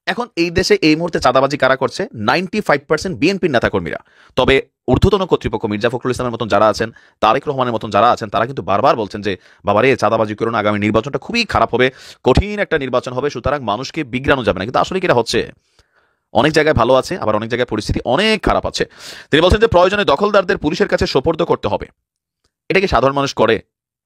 এখন এই দেশে এই মুহূর্তে চাঁদাবাজি কারা করছে? 95% বিএনপির নেতাকর্মীরা। তবে ঊর্ধ্বতন কর্তৃপক্ষ মির্জা ফখরুল ইসলামের মতন যারা আছেন, তারেক রহমানের মতন যারা আছেন, তারা কিন্তু বারবার বলছেন যে বাবারে চাঁদাবাজি করুন, আগামী নির্বাচনটা খুবই খারাপ হবে, কঠিন একটা নির্বাচন হবে, সুতরাং মানুষকে বিগ্রানো যাবে না। কিন্তু আসলে কি এটা হচ্ছে? অনেক জায়গায় ভালো আছে, আবার অনেক জায়গায় পরিস্থিতি অনেক খারাপ আছে। তিনি বলছেন যে প্রয়োজনে দখলদারদের পুলিশের কাছে সোপর্দ করতে হবে। এটা কি সাধারণ মানুষ করে?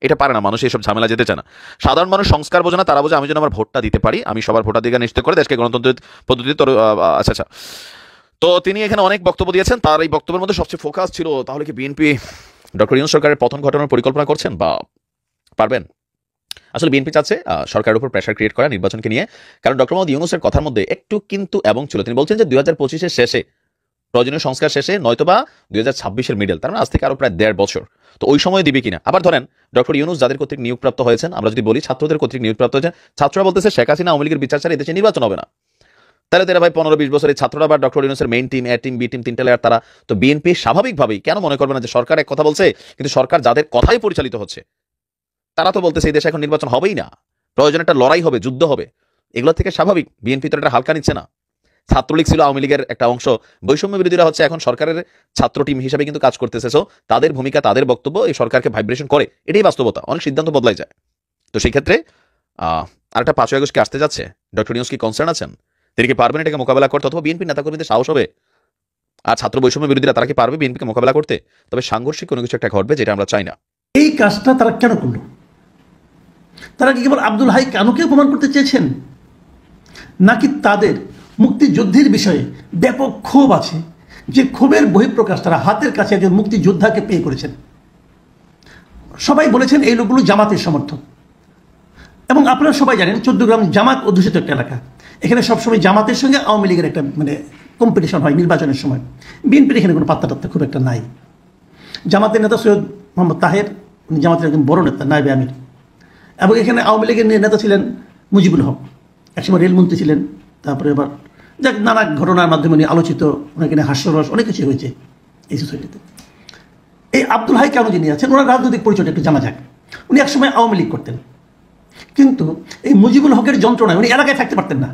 এটা পারে না। মানুষ এইসব ঝামেলা যেতে চায় না। সাধারণ মানুষ সংস্কার বোঝে না, তারা বোঝে আমি যেন আমার ভোটটা দিতে পারি, আমি সবার ভোটাধিকার নিশ্চিত করে দেশকে গণতন্ত্রের পদ্ধতিতে। আচ্ছা, তো তিনি এখানে অনেক বক্তব্য দিয়েছেন। তার এই বক্তব্যের মধ্যে সবচেয়ে ফোকাস ছিল তাহলে কি বিএনপি ডক্টর ইউনূস সরকারের পতন ঘটানোর পরিকল্পনা করছেন বা পারবেন? আসলে বিএনপি চাচ্ছে সরকারের উপর প্রেশার ক্রিয়েট করা নির্বাচনকে নিয়ে। কারণ ডক্টর মোহাম্মদ ইউনূসের কথার মধ্যে একটু কিন্তু এবং ছিল। তিনি বলছেন যে 2025-এর শেষে, প্রয়োজনীয় সংস্কার শেষে, নয়তোবা 2026-এর মিডল, তার মানে আজ থেকে আরো প্রায় 1.5 বছর। তো ওই সময় দিবে কিনা? আবার ধরেন ডক্টর ইউনূস যাদের কর্তৃক নিয়োগপ্রাপ্ত হয়েছেন, আমরা যদি বলি ছাত্রদের কর্তৃক নিয়োগপ্রাপ্ত হয়েছেন, ছাত্ররা বলতেছে শেখ হাসিনা আওয়ামী লীগের বিচার ছাড়া এদেশে নির্বাচন হবে না। তাহলে তারা ভাই 15-20 বছর এই ছাত্ররা বা ডক্টর ইউনূসের মেইন টিম, এ টিম, বি টিম, 3টা লেয়ার, তারা তো বিএনপি স্বাভাবিকভাবেই কেন মনে করবে না যে সরকার এক কথা বলছে, কিন্তু সরকার যাদের কথাই পরিচালিত হচ্ছে তারা তো বলতেছে এই দেশে এখন নির্বাচন হবেই না, প্রয়োজন একটা লড়াই হবে, যুদ্ধ হবে। এগুলো থেকে স্বাভাবিক বিএনপি তো এটা হালকা নিচ্ছে না। ছাত্রলীগ ছিল আওয়ামী লীগের একটা অংশ, বৈষম্য বিরোধীরা হচ্ছে এখন সরকারের ছাত্র টিম হিসেবে কিন্তু কাজ করতেছে। সো তাদের ভূমিকা, তাদের বক্তব্য এই সরকারকে ভাইব্রেশন করে, এটাই বাস্তবতা। অনেক সিদ্ধান্ত বদলাই যায়। তো সেই ক্ষেত্রে আরেকটা 5ই আগস্ট কি আসতে যাচ্ছে? ডক্টর ইউনূস কি কনসার্ন আছেন? তিনি কি পারবেন এটাকে মোকাবেলা করতে, অথবা বিএনপি নেতাকর্মীদের সাহস হবে আর ছাত্র বৈষম্য বিরোধীরা তারা কি পারবে বিএনপিকে মোকাবেলা করতে? তবে সাংঘর্ষিক কোনো কিছু একটা ঘটবে, যেটা আমরা চাই না। এই কাজটা তারা কেন করলো? তারা কি কেবল আব্দুল হাই কানুকে অপমান করতে চেয়েছেন, নাকি তাদের মুক্তিযুদ্ধের বিষয়ে ব্যাপক ক্ষোভ আছে, যে ক্ষোভের বহিঃপ্রকাশ তারা হাতের কাছে একজন মুক্তিযোদ্ধাকে পেয়ে করেছেন? সবাই বলেছেন এই লোকগুলো জামাতের সমর্থক, এবং আপনারা সবাই জানেন চৌদ্দগ্রাম জামাত অধ্যুষিত একটা এলাকা। এখানে সবসময় জামাতের সঙ্গে আওয়ামী লীগের একটা কম্পিটিশন হয় নির্বাচনের সময়। বিএনপির এখানে কোনো পাত্তা টাত্তা খুব একটা নাই। জামাতের নেতা সৈয়দ মোহাম্মদ তাহের, উনি জামাতের একজন বড় নেতা, নায়েবে আমির। এবং এখানে আওয়ামী লীগের নেতা ছিলেন মুজিবুল হক, একসময় রেলমন্ত্রী ছিলেন। তারপরে এবার যাক নানা ঘটনার মাধ্যমে উনি আলোচিত, ওনাকে নিয়ে হাস্যরস অনেক কিছু হয়েছে এই সোসাইটিতে। এই আব্দুল হাই কানু যিনি আছেন, ওনার রাজনৈতিক পরিচয়টা একটু জানা যাক। উনি একসময় আওয়ামী লীগ করতেন, কিন্তু এই মুজিবুল হকের যন্ত্রণায় উনি এলাকায় থাকতে পারতেন না।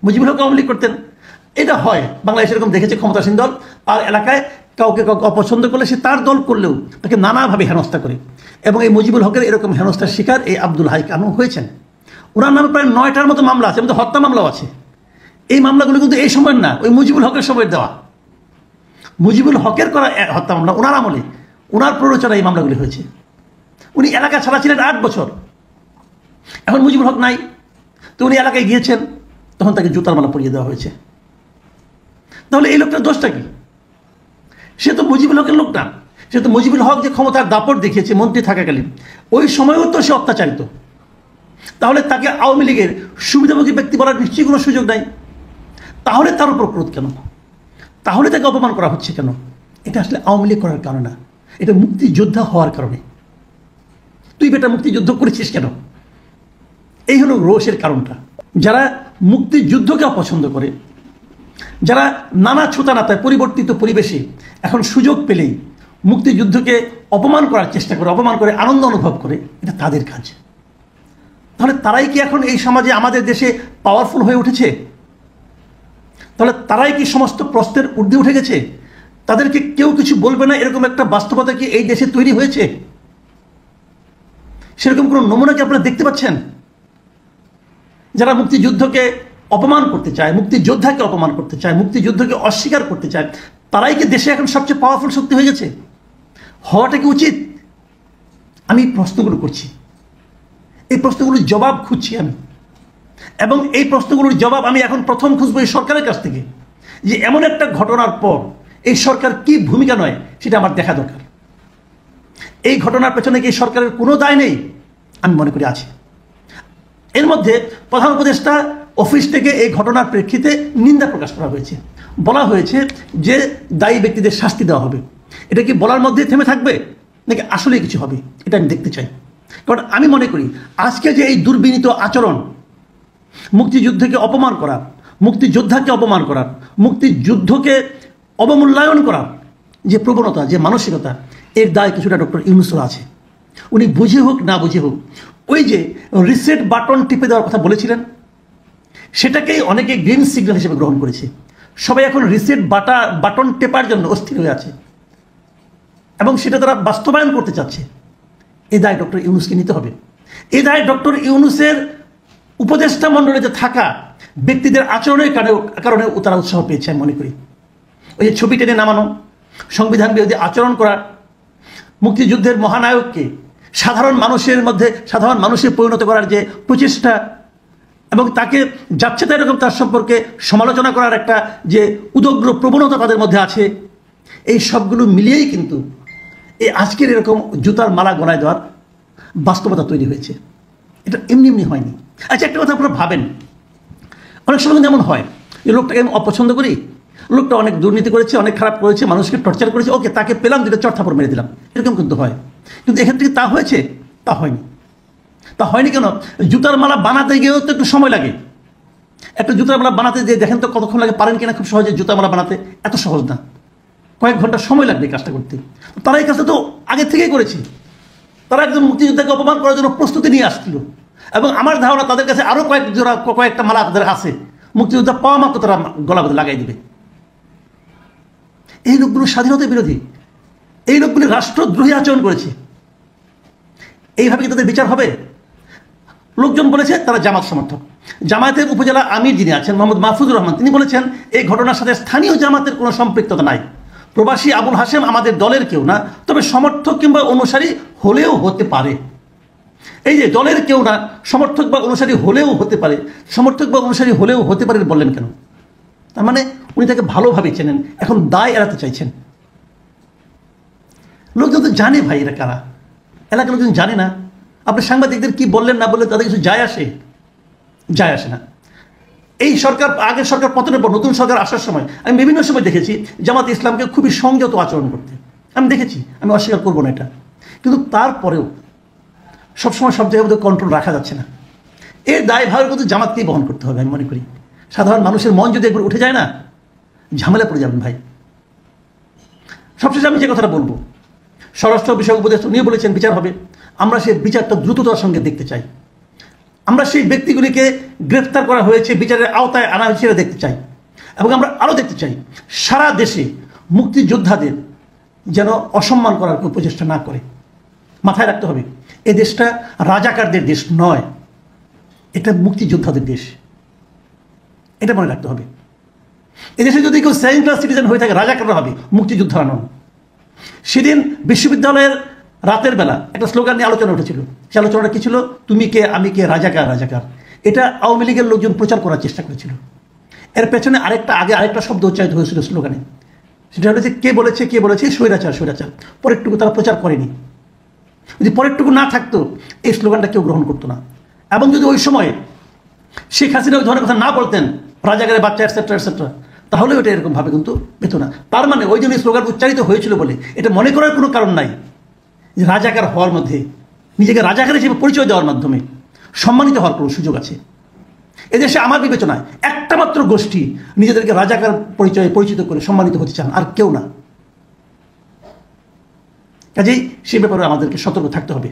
মুজিবুল হক আওয়ামী লীগ করতেন, এটা হয় বাংলাদেশ এরকম দেখেছে, ক্ষমতাসীন দল আর এলাকায় কাউকে অপছন্দ করলে সে তার দল করলেও তাকে নানাভাবে হেনস্থা করে। এবং এই মুজিবুল হকের এরকম হেনস্থার শিকার এই আব্দুল হাই কানু হয়েছেন। ওনার নামে প্রায় 9টার মতো মামলা আছে, কিন্তু হত্যা মামলাও আছে। এই মামলাগুলো কিন্তু এই সময়ের না, ওই মুজিবুল হকের সময়ের দেওয়া। মুজিবুল হকের করা হত্যা মামলা, ওনার আমলে, ওনার প্ররোচনায় এই মামলাগুলি হয়েছে। উনি এলাকা ছাড়া ছিলেন 8 বছর। এখন মুজিবুল হক নাই, তো উনি এলাকায় গিয়েছেন, তখন তাকে জুতার মালা পরিয়ে দেওয়া হয়েছে। তাহলে এই লোকটার দোষটা কি? সে তো মুজিবুল হকের লোক না। সে তো মুজিবুল হক যে ক্ষমতার দাপট দেখিয়েছে মন্ত্রী থাকাকালীন, ওই সময়ও তো সে অত্যাচারিত। তাহলে তাকে আওয়ামী লীগের সুবিধাভোগী ব্যক্তি বলার নিশ্চয়ই কোনো সুযোগ নাই। তাহলে তার উপর ক্রোধ কেন? তাহলে তাকে অপমান করা হচ্ছে কেন? এটা আসলে আওয়ামী লীগ করার কারণে না, এটা মুক্তিযোদ্ধা হওয়ার কারণে। তুই বেটা মুক্তিযুদ্ধ করেছিস কেন? এই হলো রোষের কারণটা। যারা মুক্তিযুদ্ধকে অপছন্দ করে, যারা নানা ছোটানাতায় পরিবর্তিত পরিবেশে এখন সুযোগ পেলেই মুক্তিযুদ্ধকে অপমান করার চেষ্টা করে, অপমান করে আনন্দ অনুভব করে, এটা তাদের কাজ। তাহলে তারাই কি এখন এই সমাজে আমাদের দেশে পাওয়ারফুল হয়ে উঠেছে? তাহলে তারাই কি সমস্ত প্রশ্নের ঊর্ধ্বে উঠে গেছে? তাদেরকে কেউ কিছু বলবে না এরকম একটা বাস্তবতা কি এই দেশে তৈরি হয়েছে? সেরকম কোনো নমুনা কি আপনারা দেখতে পাচ্ছেন? যারা মুক্তিযুদ্ধকে অপমান করতে চায়, মুক্তিযোদ্ধাকে অপমান করতে চায়, মুক্তিযুদ্ধকে অস্বীকার করতে চায়, তারাই কি দেশে এখন সবচেয়ে পাওয়ারফুল শক্তি হয়ে গেছে? হওয়াটা কি উচিত? আমি প্রশ্নগুলো করছি, এই প্রশ্নগুলোর জবাব খুঁজছি আমি, এবং এই প্রশ্নগুলোর জবাব আমি এখন প্রথম খুঁজবো এই সরকারের কাছ থেকে, যে এমন একটা ঘটনার পর এই সরকার কি ভূমিকা নয় সেটা আমার দেখা দরকার। এই ঘটনার পেছনে কি সরকারের কোনো দায় নেই? আমি মনে করি আছে। এর মধ্যে প্রধান উপদেষ্টা অফিস থেকে এই ঘটনার প্রেক্ষিতে নিন্দা প্রকাশ করা হয়েছে, বলা হয়েছে যে দায়ী ব্যক্তিদের শাস্তি দেওয়া হবে। এটা কি বলার মধ্যে থেমে থাকবে নাকি আসলে কিছু হবে? এটা আমি দেখতে চাই। কারণ আমি মনে করি আজকে যে এই দুর্বিনীত আচরণ, মুক্তিযুদ্ধকে অপমান করার, মুক্তিযোদ্ধাকে অপমান করার, মুক্তিযুদ্ধকে অবমূল্যায়ন করার যে প্রবণতা, যে মানসিকতা, এর দায় কিছুটা ডক্টর ইউনূসের আছে। উনি বুঝে হোক না বুঝে হোক, ওই যে রিসেট বাটন টিপে দেওয়ার কথা বলেছিলেন, সেটাকেই অনেকে গ্রিন সিগন্যাল হিসেবে গ্রহণ করেছে। সবাই এখন রিসেট বাটন টেপার জন্য অস্থির হয়ে আছে, এবং সেটা তারা বাস্তবায়ন করতে চাচ্ছে। এই দায় ডক্টর ইউনূসকে নিতে হবে। এই দায় ডক্টর ইউনূসের উপদেষ্টা মণ্ডলীতে থাকা ব্যক্তিদের আচরণের কারণে তারা উৎসাহ পেয়েছে আমি মনে করি। ওই যে ছবি টেনে নামানো, সংবিধান বিরোধী আচরণ করা, মুক্তিযুদ্ধের মহানায়ককে সাধারণ মানুষের পরিণত করার যে প্রচেষ্টা, এবং তাকে যাচ্ছে তাই এরকম তার সম্পর্কে সমালোচনা করার একটা যে উদগ্র প্রবণতা তাদের মধ্যে আছে, এই সবগুলো মিলিয়েই কিন্তু এই আজকের এরকম জুতার মালা গলায় দেওয়ার বাস্তবতা তৈরি হয়েছে। এটা এমনি এমনি হয়নি। আচ্ছা, একটা কথা আপনারা ভাবেন, অনেক সময় যেমন হয় যে লোকটাকে আমি অপছন্দ করি, লোকটা অনেক দুর্নীতি করেছে, অনেক খারাপ করেছে, মানুষকে টর্চার করেছে, ওকে তাকে পেলাম, দুটো চড়থাপড় মেরে দিলাম, এরকম কিন্তু হয়। কিন্তু এক্ষেত্রে কি তা হয়েছে? তা হয়নি। তা হয়নি কেন? জুতার মালা বানাতে গিয়েও তো একটু সময় লাগে। একটা জুতার মালা বানাতে দিয়ে দেখেন তো কতক্ষণ লাগে, পারেন কিনা খুব সহজে জুতার মালা বানাতে? এত সহজ না, কয়েক ঘন্টা সময় লাগবে এই কাজটা করতে। তারা এই কাজটা তো আগে থেকেই করেছে। তারা একজন মুক্তিযোদ্ধাকে অপমান করার জন্য প্রস্তুতি নিয়ে আসছিল, এবং আমার ধারণা তাদের কাছে আরও কয়েকটা মালা তাদের আছে, মুক্তিযোদ্ধা পাওয়া মাত্র তারা গলা বেঁধে লাগাই দিবে। এই লোকগুলো স্বাধীনতা বিরোধী, এই লোকগুলি রাষ্ট্রদ্রোহী আচরণ করেছে। এইভাবে কি তাদের বিচার হবে? লোকজন বলেছে তারা জামাত সমর্থক, জামায়াতের উপজেলা আমির যিনি আছেন মোহাম্মদ মাহফুজুর রহমান, তিনি বলেছেন এই ঘটনার সাথে স্থানীয় জামাতের কোনো সম্পৃক্ততা নাই। প্রবাসী আবুল হাশেম আমাদের দলের কেউ না, তবে সমর্থক কিংবা অনুসারী হলেও হতে পারে। এই যে দলের কেউ না, সমর্থক বা অনুসারী হলেও হতে পারে, সমর্থক বা অনুসারী হলেও হতে পারে বললেন কেন? তার মানে উনি তাকে ভালোভাবে চেনেন, এখন দায় এড়াতে চাইছেন। লোকজন তো জানে ভাই এরা কারা, এলাকার লোকজন জানে না। আপনি সাংবাদিকদের কি বললেন না বললেন তাদের কিছু যায় আসে না। এই সরকার, আগের সরকার পতনের পর নতুন সরকার আসার সময় আমি বিভিন্ন সময় দেখেছি জামাত ইসলামকে খুবই সংযত আচরণ করতে, আমি দেখেছি, আমি অস্বীকার করবো না এটা। কিন্তু তারপরেও সবসময় সব জায়গায় মধ্যে কন্ট্রোল রাখা যাচ্ছে না। এর দায়ভার কিন্তু জামাতকেই বহন করতে হবে আমি মনে করি। সাধারণ মানুষের মন যদি একবার উঠে যায় না, ঝামেলা পড়ে যাবেন ভাই। সবশেষে আমি যে কথাটা বলবো, স্বরাষ্ট্র বিষয়ক উপদেষ্টা উনিও বলেছেন বিচার হবে। আমরা সেই বিচারটা দ্রুততার সঙ্গে দেখতে চাই। আমরা সেই ব্যক্তিগুলিকে গ্রেফতার করা হয়েছে বিচারের আওতায় আনা হয়েছে দেখতে চাই, এবং আমরা আরও দেখতে চাই সারা দেশে মুক্তিযোদ্ধাদের যেন অসম্মান করার কেউ প্রচেষ্টা না করে। মাথায় রাখতে হবে এ দেশটা রাজাকারদের দেশ নয়, এটা মুক্তিযোদ্ধাদের দেশ, এটা মনে রাখতে হবে। এদেশে যদি কেউ সেকেন্ড ক্লাস সিটিজেন হয়ে থাকে রাজাকাররা হবে, মুক্তিযোদ্ধারা নন। সেদিন বিশ্ববিদ্যালয়ের রাতের বেলা একটা স্লোগান নিয়ে আলোচনা উঠেছিল। সে আলোচনাটা কি ছিল? তুমি কে আমি কে, রাজাকার রাজাকার। এটা আওয়ামী লীগের লোকজন প্রচার করার চেষ্টা করেছিল। এর পেছনে আরেকটা শব্দ উচ্চারিত হয়েছিল স্লোগানে, সেটা হলো যে কে বলেছে স্বৈরাচার স্বৈরাচার। পরেরটুকু তারা প্রচার করেনি। যদি পরেরটুকু না থাকতো এই স্লোগানটা কেউ গ্রহণ করতো না। এবং যদি ওই সময়ে শেখ হাসিনা ওই ধরনের কথা না বলতেন, রাজাকারের বাচ্চা এটসেট্রা এটসেট্রা, তাহলে ওটা এরকমভাবে কিন্তু পেত না। তার মানে ওই জন্য স্লোগান উচ্চারিত হয়েছিল বলে এটা মনে করার কোনো কারণ নাই যে রাজাকার হওয়ার মধ্যে, নিজেকে রাজাকার হিসেবে পরিচয় দেওয়ার মাধ্যমে সম্মানিত হওয়ার কোনো সুযোগ আছে। এদেশে আমার বিবেচনায় একটা মাত্র গোষ্ঠী নিজেদেরকে রাজাকার পরিচয়ে পরিচিত করে সম্মানিত হতে চান, আর কেউ না। কাজেই সে ব্যাপারে আমাদেরকে সতর্ক থাকতে হবে।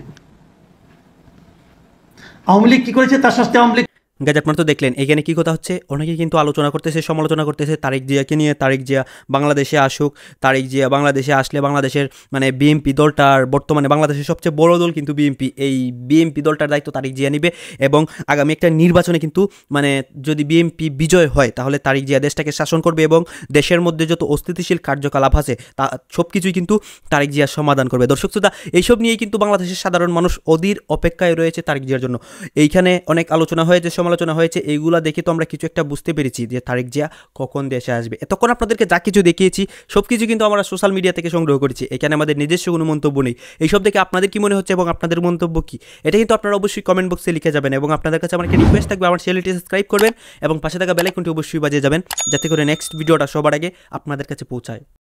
আওয়ামী লীগ কি করেছে তার শাস্তি আওয়ামী লীগ। গাইজ আপনারা তো দেখলেন এখানে কি কথা হচ্ছে, অনেকে কিন্তু আলোচনা করতেছে, সমালোচনা করতেছে তারেক জিয়াকে নিয়ে। তারেক জিয়া বাংলাদেশে আসুক, তারেক জিয়া বাংলাদেশে আসলে বাংলাদেশের মানে বিএনপি দলটার, বর্তমানে বাংলাদেশের সবচেয়ে বড় দল কিন্তু বিএনপি, এই বিএনপি দলটার দায়িত্ব তারেক জিয়া নিবে। এবং আগামী একটা নির্বাচনে কিন্তু মানে যদি বিএনপি বিজয় হয় তাহলে তারেক জিয়া দেশটাকে শাসন করবে, এবং দেশের মধ্যে যত অস্থিতিশীল কার্যকলাপ আছে তা সব কিছুই কিন্তু তারেক জিয়া সমাধান করবে। দর্শক শ্রোতা, এইসব নিয়েই কিন্তু বাংলাদেশের সাধারণ মানুষ অধীর অপেক্ষায় রয়েছে তারেক জিয়ার জন্য। এইখানে অনেক আলোচনা হয়েছে, সমালোচনা হয়েছে, এইগুলা দেখে তো আমরা কিছু একটা বুঝতে পেরেছি যে তারেক জিয়া কখন দেশে আসবে। এতক্ষণ আপনাদেরকে যা কিছু দেখিয়েছি সব কিছু কিন্তু আমরা সোশ্যাল মিডিয়া থেকে সংগ্রহ করেছি, এখানে আমাদের নিজস্ব কোনো মন্তব্য নেই। এইসব দেখে আপনাদের কি মনে হচ্ছে এবং আপনাদের মন্তব্য কি, এটা কিন্তু আপনারা অবশ্যই কমেন্ট বক্সে লিখে যাবেন। এবং আপনাদের কাছে আমার একটা রিকোয়েস্ট থাকবে, আমার চ্যানেলটি সাবস্ক্রাইব করবেন এবং পাশে থাকা বেল আইকনটি অবশ্যই বাজিয়ে যাবেন, যাতে করে নেক্সট ভিডিওটা সবার আগে আপনাদের কাছে পৌঁছায়।